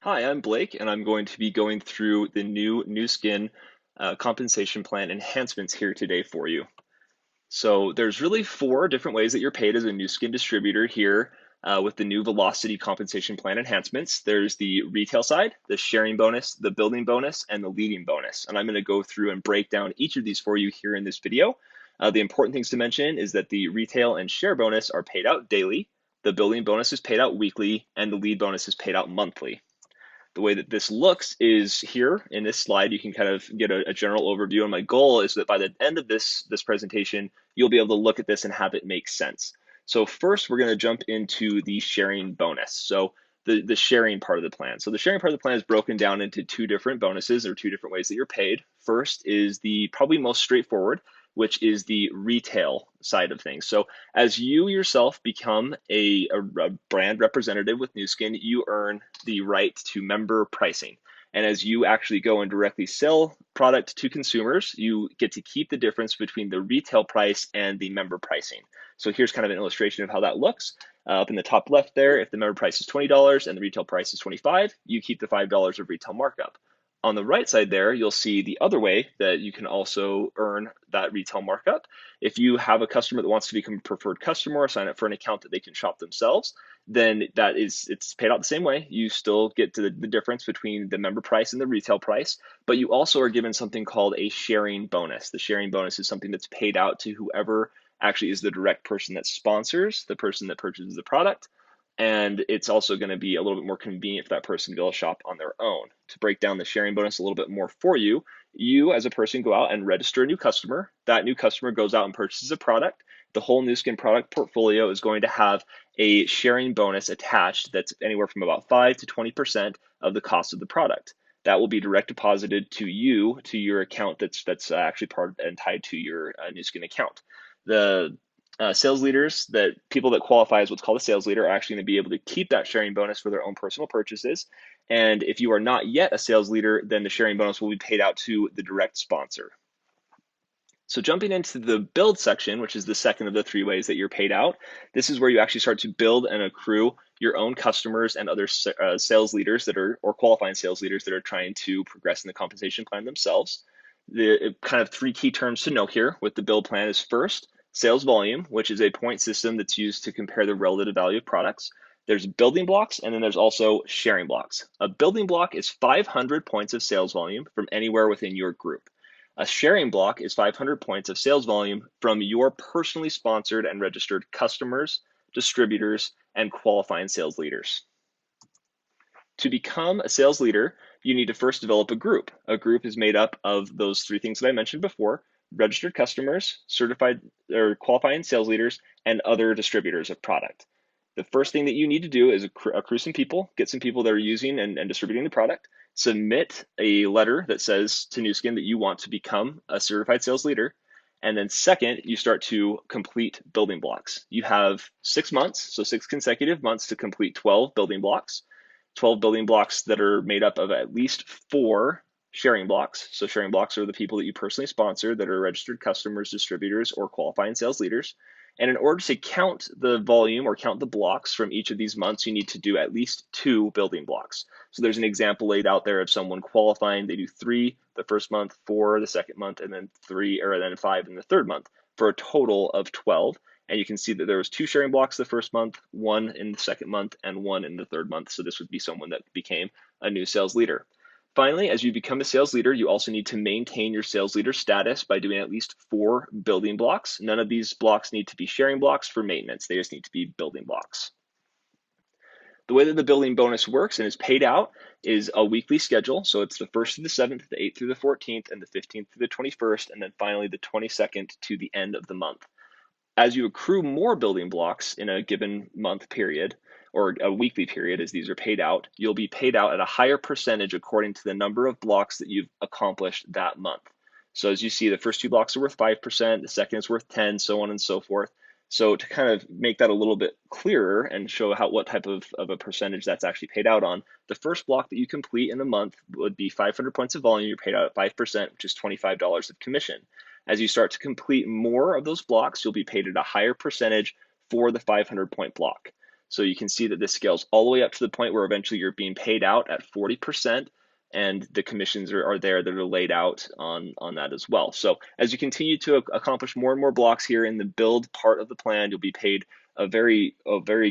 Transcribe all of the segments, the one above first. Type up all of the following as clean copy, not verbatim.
Hi, I'm Blake, and I'm going to be going through the new skin compensation plan enhancements here today for you. So there's really four different ways that you're paid as a new skin distributor here with the new velocity compensation plan enhancements. There's the retail side, the sharing bonus, the building bonus, and the leading bonus. And I'm going to go through and break down each of these for you here in this video. The important things to mention is that the retail and share bonus are paid out daily, the building bonus is paid out weekly, and the lead bonus is paid out monthly. The way that this looks is here in this slide. You can kind of get a general overview. And my goal is that by the end of this presentation, you'll be able to look at this and have it make sense. So first, we're going to jump into the sharing bonus. So the sharing part of the plan. So the sharing part of the plan is broken down into two different bonuses or two different ways that you're paid. First is the probably most straightforward, which is the retail side of things. So as you yourself become a brand representative with Nu Skin, you earn the right to member pricing. And as you actually go and directly sell product to consumers, you get to keep the difference between the retail price and the member pricing. So here's kind of an illustration of how that looks. Up in the top left there, if the member price is $20 and the retail price is $25, you keep the $5 of retail markup. On the right side there, you'll see the other way that you can also earn that retail markup. If you have a customer that wants to become a preferred customer or sign up for an account that they can shop themselves, then it's paid out the same way. You still get to the difference between the member price and the retail price, but you also are given something called a sharing bonus. The sharing bonus is something that's paid out to whoever actually is the direct person that sponsors the person that purchases the product. And it's also going to be a little bit more convenient for that person to be able to shop on their own. To break down the sharing bonus a little bit more for you, you as a person go out and register a new customer. That new customer goes out and purchases a product. The whole Nu Skin product portfolio is going to have a sharing bonus attached that's anywhere from about 5 to 20% of the cost of the product. That will be direct deposited to you, to your account that's actually part and tied to your Nu Skin account. The sales leaders, that people that qualify as what's called a sales leader, are actually going to be able to keep that sharing bonus for their own personal purchases. And if you are not yet a sales leader, then the sharing bonus will be paid out to the direct sponsor. So jumping into the build section, which is the second of the three ways that you're paid out, this is where you actually start to build and accrue your own customers and other sales leaders that are, or qualifying sales leaders that are trying to progress in the compensation plan themselves. The kind of three key terms to note here with the build plan is first, sales volume, which is a point system that's used to compare the relative value of products. There's building blocks, and then there's also sharing blocks. A building block is 500 points of sales volume from anywhere within your group. A sharing block is 500 points of sales volume from your personally sponsored and registered customers, distributors, and qualifying sales leaders. To become a sales leader, you need to first develop a group. A group is made up of those three things that I mentioned before: registered customers, certified or qualifying sales leaders, and other distributors of product. The first thing that you need to do is accrue some people, get some people that are using and distributing the product, submit a letter that says to Nu Skin that you want to become a certified sales leader. And then second, you start to complete building blocks. You have 6 months, so 6 consecutive months to complete 12 building blocks. 12 building blocks that are made up of at least 4 sharing blocks. So sharing blocks are the people that you personally sponsor that are registered customers, distributors, or qualifying sales leaders. And in order to count the volume or count the blocks from each of these months, you need to do at least 2 building blocks. So there's an example laid out there of someone qualifying. They do 3 the first month, 4 the second month, and then 5 in the third month for a total of 12. And you can see that there was 2 sharing blocks the first month, 1 in the second month, and 1 in the third month. So this would be someone that became a new sales leader. Finally, as you become a sales leader, you also need to maintain your sales leader status by doing at least 4 building blocks. None of these blocks need to be sharing blocks for maintenance. They just need to be building blocks. The way that the building bonus works and is paid out is a weekly schedule. So it's the 1st through the 7th, the 8th through the 14th, and the 15th through the 21st, and then finally the 22nd to the end of the month. As you accrue more building blocks in a given month period, or a weekly period as these are paid out, you'll be paid out at a higher percentage according to the number of blocks that you've accomplished that month. So as you see, the first 2 blocks are worth 5%, the second is worth 10, so on and so forth. So to kind of make that a little bit clearer and show what type of a percentage that's actually paid out on, the first block that you complete in a month would be 500 points of volume. You're paid out at 5%, which is $25 of commission. As you start to complete more of those blocks, you'll be paid at a higher percentage for the 500 point block. So you can see that this scales all the way up to the point where eventually you're being paid out at 40%, and the commissions are there that are laid out on that as well. So as you continue to accomplish more and more blocks here in the build part of the plan, you'll be paid a very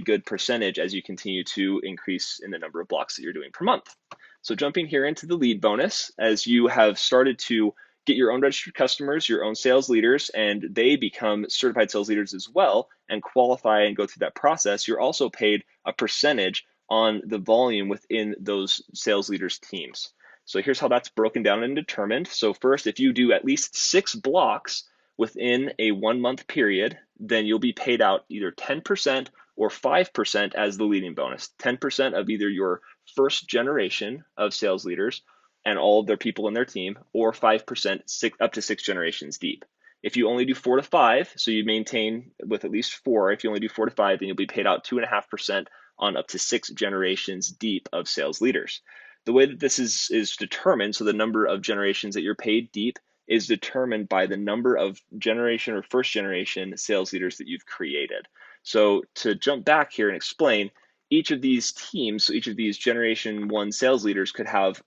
good percentage as you continue to increase in the number of blocks that you're doing per month. So jumping here into the lead bonus, as you have started to get your own registered customers, your own sales leaders, and they become certified sales leaders as well and qualify and go through that process, you're also paid a percentage on the volume within those sales leaders' teams. So here's how that's broken down and determined. So first, if you do at least 6 blocks within a 1-month period, then you'll be paid out either 10% or 5% as the leading bonus. 10% of either your first generation of sales leaders and all of their people in their team, or 5% up to 6 generations deep. If you only do 4 to 5, so you maintain with at least 4, if you only do 4 to 5, then you'll be paid out 2.5% on up to 6 generations deep of sales leaders. The way that this is determined, so the number of generations that you're paid deep is determined by the number of generation or first generation sales leaders that you've created. So to jump back here and explain, each of these teams, so each of these generation 1 sales leaders could have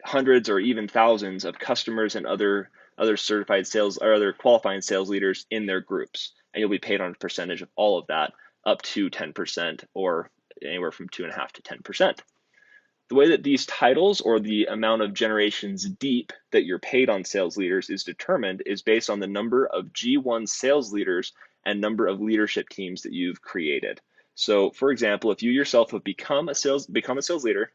hundreds or even thousands of customers and other certified sales or other qualifying sales leaders in their groups, and you'll be paid on a percentage of all of that up to 10% or anywhere from 2.5 to 10%. The way that these titles or the amount of generations deep that you're paid on sales leaders is determined is based on the number of G1 sales leaders and number of leadership teams that you've created. So for example, if you yourself have become a sales leader,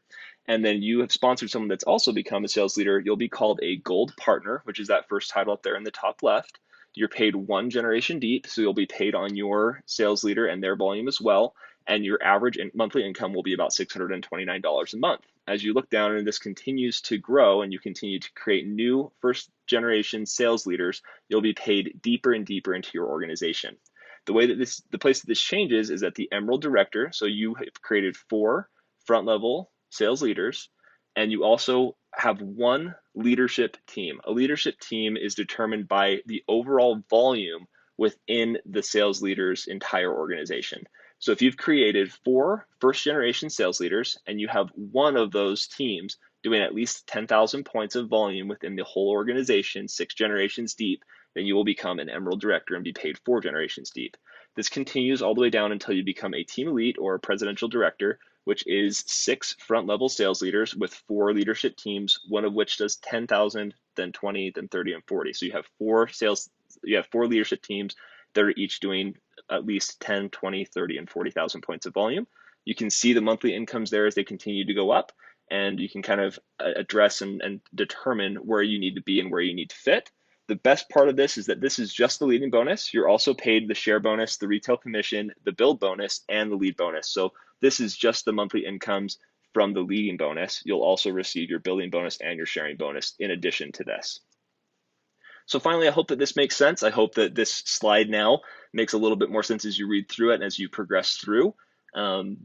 and then you have sponsored someone that's also become a sales leader, you'll be called a gold partner, which is that first title up there in the top left. You're paid 1 generation deep, so you'll be paid on your sales leader and their volume as well. And your average monthly income will be about $629 a month. As you look down and this continues to grow and you continue to create new first generation sales leaders, you'll be paid deeper and deeper into your organization. The way that the place that this changes is at the Emerald Director. So you have created 4 front level sales leaders, and you also have 1 leadership team. A leadership team is determined by the overall volume within the sales leader's entire organization. So if you've created 4 first generation sales leaders and you have 1 of those teams doing at least 10,000 points of volume within the whole organization, 6 generations deep, then you will become an Emerald Director and be paid 4 generations deep. This continues all the way down until you become a Team Elite or a Presidential Director, which is 6 front level sales leaders with 4 leadership teams, one of which does 10,000, then 20, then 30, and 40. So you have 4 leadership teams that are each doing at least 10, 20, 30, and 40,000 points of volume. You can see the monthly incomes there as they continue to go up, and you can kind of address and determine where you need to be and where you need to fit. The best part of this is that this is just the leading bonus. You're also paid the share bonus, the retail commission, the build bonus, and the lead bonus. So this is just the monthly incomes from the leading bonus. You'll also receive your building bonus and your sharing bonus in addition to this. So finally, I hope that this makes sense. I hope that this slide now makes a little bit more sense as you read through it and as you progress through.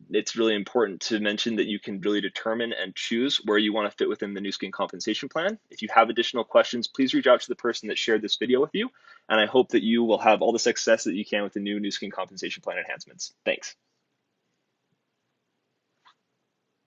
It's really important to mention that you can really determine and choose where you want to fit within the Nu Skin compensation plan. If you have additional questions, please reach out to the person that shared this video with you. And I hope that you will have all the success that you can with the new Nu Skin compensation plan enhancements. Thanks.